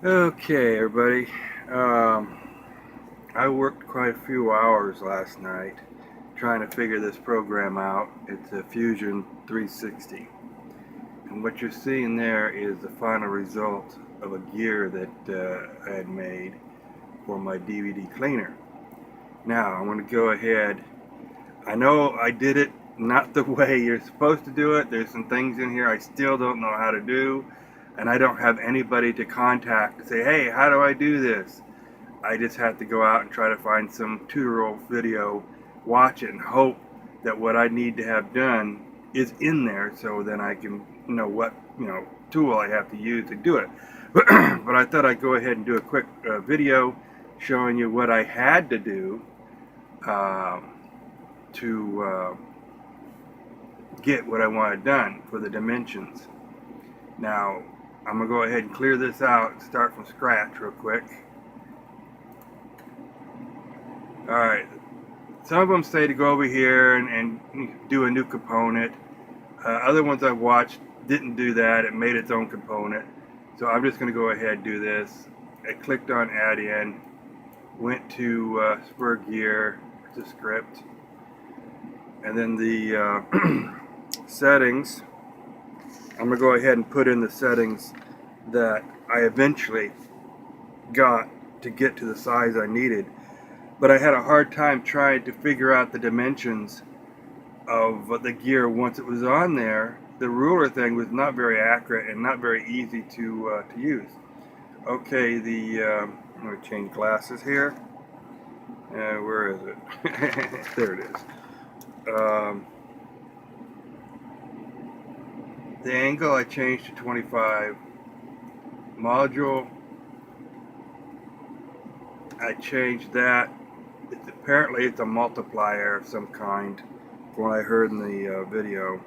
Okay, everybody. Um, I worked quite a few hours last night trying to figure this program out. It's a Fusion 360. And what you're seeing there is the final result of a gear that I had made for my DVD cleaner. Now, I'm going to go ahead. I know I did it not the way you're supposed to do it. There's some things in here I still don't know how to do. And I don't have anybody to contact to say, hey, how do I do this? I just have to go out and try to find some tutorial video, watch it, and hope that what I need to have done is in there, so then I can know what tool I have to use to do it. But I thought I'd go ahead and do a quick video showing you what I had to do um, to get what I wanted done for the dimensions. Now I'm gonna go ahead and clear this out and start from scratch real quick. Alright, some of them say to go over here and do a new component. Other ones I've watched didn't do that. It made its own component. So I'm just going to go ahead and do this. I clicked on add in, went to Spur Gear to script, and then the settings. I'm going to go ahead and put in the settings that I eventually got to get to the size I needed. But I had a hard time trying to figure out the dimensions of the gear once it was on there. The ruler thing was not very accurate and not very easy to use. Okay, I'm going to change glasses here. Where is it? There it is. The angle I changed to 25. Module, I changed that. Apparently it's a multiplier of some kind, from what I heard in the video.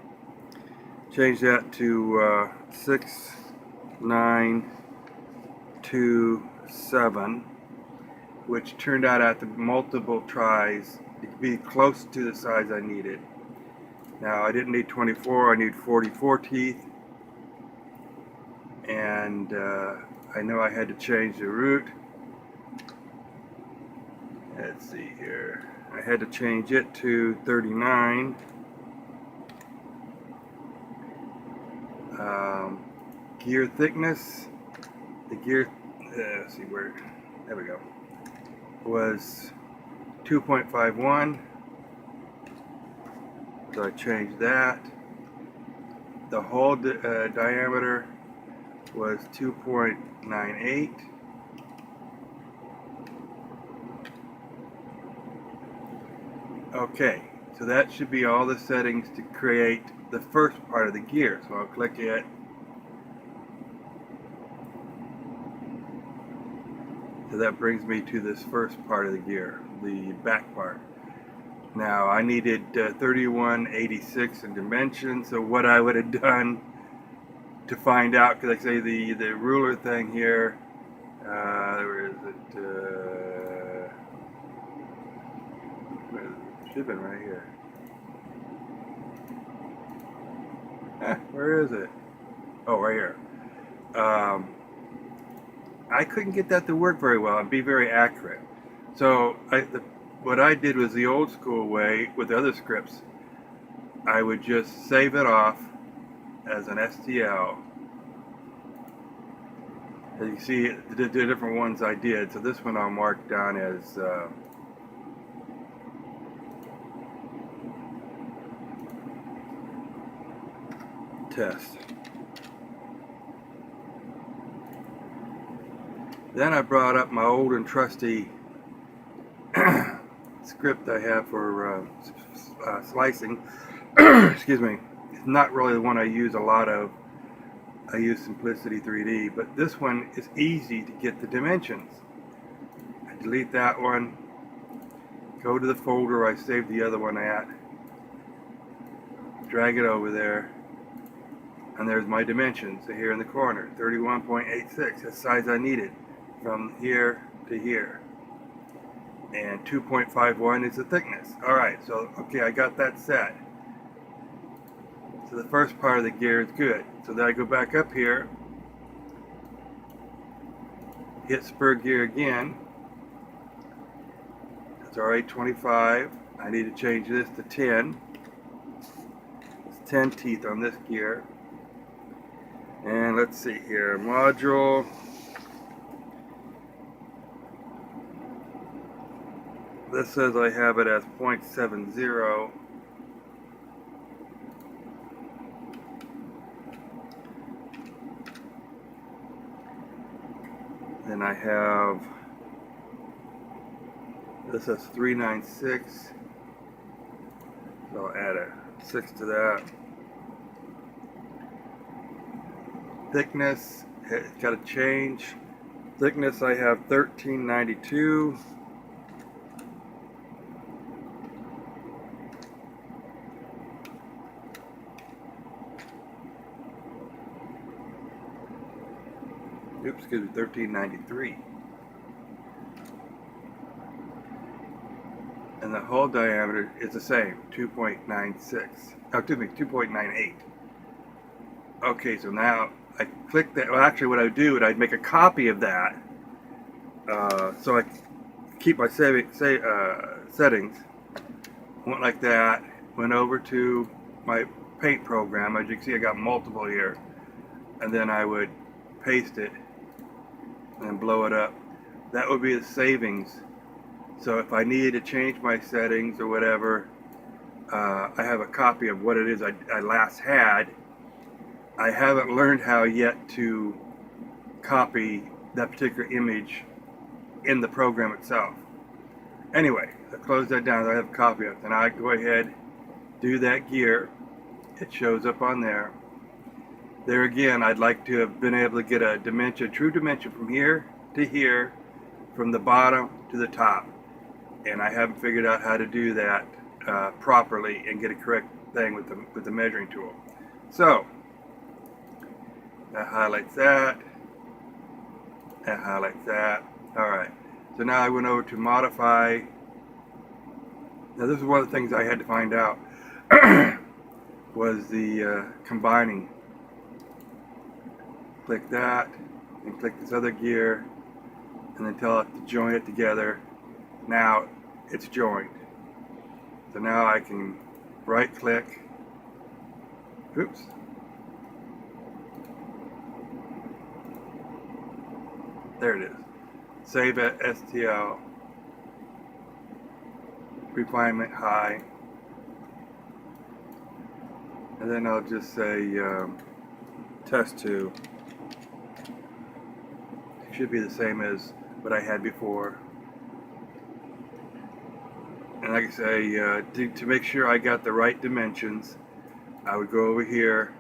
Change that to 6927, which turned out after multiple tries to be close to the size I needed. Now I didn't need 24, I need 44 teeth, and I know I had to change the root. Let's see here. I had to change it to 39. Gear thickness. The gear, let's see where, there we go, was 2.51. So I changed that. The hole diameter was 2.98. Okay, so that should be all the settings to create the first part of the gear. So I'll click it. So that brings me to this first part of the gear, the back part. Now I needed 3186 in dimension, so what I would have done to find out, because I say the ruler thing here, where is it? It should have been right here. Where is it? Oh, right here. I couldn't get that to work very well and be very accurate. So what I did was the old school way with other scripts. I would just save it off as an STL. As you see, the different ones I did. So this one I'll mark down as test. Then I brought up my old and trusty script I have for slicing. Excuse me. It's not really the one I use a lot of. I use Simplicity 3D, but this one is easy to get the dimensions. I delete that one, go to the folder I saved the other one at, drag it over there, and there's my dimensions here in the corner, 31.86, the size I needed from here to here. And 2.51 is the thickness. Alright, so okay, I got that set. So the first part of the gear is good. So then I go back up here hit spur gear again. It's already 25. I need to change this to 10. It's 10 teeth on this gear. And let's see here, module. This says I have it as 0.70. Then I have, this says 396. So I'll add a 6 to that. Thickness, it's got to change. Thickness I have 1392. Oops, excuse me, 1393. And the hole diameter is the same, 2.96. Oh, excuse me, 2.98. Okay, so now I click that. Well, actually, what I would do is I'd make a copy of that, so I keep my settings. Went like that. Went over to my paint program. As you can see, I got multiple here, and then I would paste it and blow it up. That would be the savings. So if I needed to change my settings or whatever, I have a copy of what it is I last had. I haven't learned how yet to copy that particular image in the program itself. Anyway, I close that down. I have a copy of it. Then I go ahead, do that gear. It shows up on there. There again, I'd like to have been able to get a dimension, true dimension from here to here, from the bottom to the top. And I haven't figured out how to do that properly and get a correct thing with the measuring tool. So that highlights that. That highlights that. All right. So now I went over to modify. Now this is one of the things I had to find out was the combining. Click that and click this other gear and then tell it to join it together. Now it's joined. So now I can right click. Oops. There it is. Save at STL. Refinement high. And then I'll just say test 2. It should be the same as what I had before. And like I say, to make sure I got the right dimensions, I would go over here,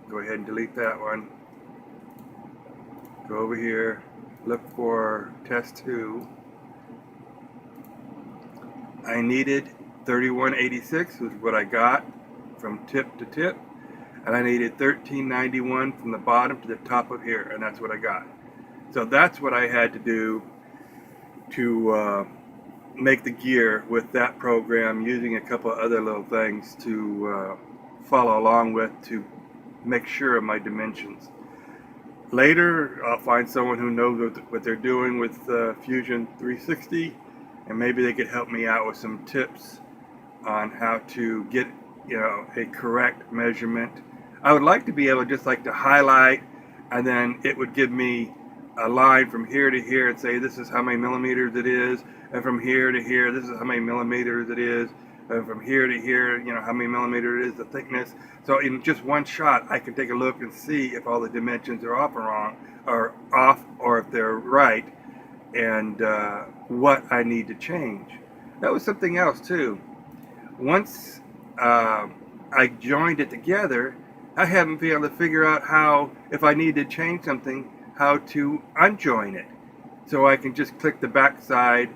go ahead and delete that one. Go over here, look for test 2. I needed 3186, which is what I got from tip to tip. And I needed 1391 from the bottom to the top of here, and that's what I got. So that's what I had to do to make the gear with that program, using a couple of other little things to follow along with to make sure of my dimensions. Later, I'll find someone who knows what they're doing with Fusion 360, and maybe they could help me out with some tips on how to get, a correct measurement. I would like to be able just like to highlight, and then it would give me a line from here to here and say this is how many millimeters it is, and from here to here this is how many millimeters it is, and from here to here how many millimeters it is, the thickness. So in just one shot I can take a look and see if all the dimensions are off or wrong, or off, or if they're right, and what I need to change. That was something else too. Once I joined it together, I haven't been able to figure out how, if I need to change something, how to unjoin it. So I can just click the back side,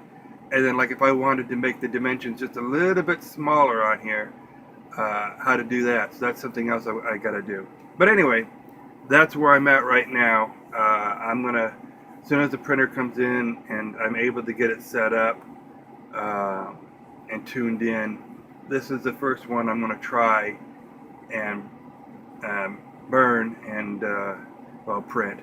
and then like if I wanted to make the dimensions just a little bit smaller on here, how to do that. So that's something else I gotta do. But anyway, that's where I'm at right now. I'm gonna, as soon as the printer comes in and I'm able to get it set up and tuned in, this is the first one I'm gonna try and burn and print,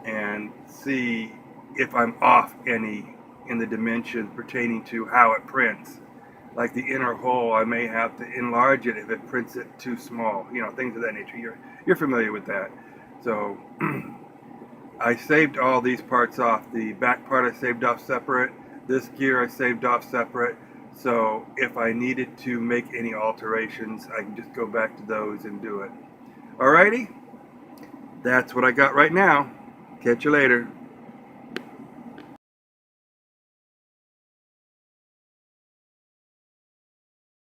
and see if I'm off any in the dimensions pertaining to how it prints. Like the inner hole, I may have to enlarge it if it prints it too small. You know, things of that nature. You're familiar with that. So I saved all these parts off. The back part I saved off separate. This gear I saved off separate. So if I needed to make any alterations, I can just go back to those and do it. Alrighty, that's what I got right now. Catch you later.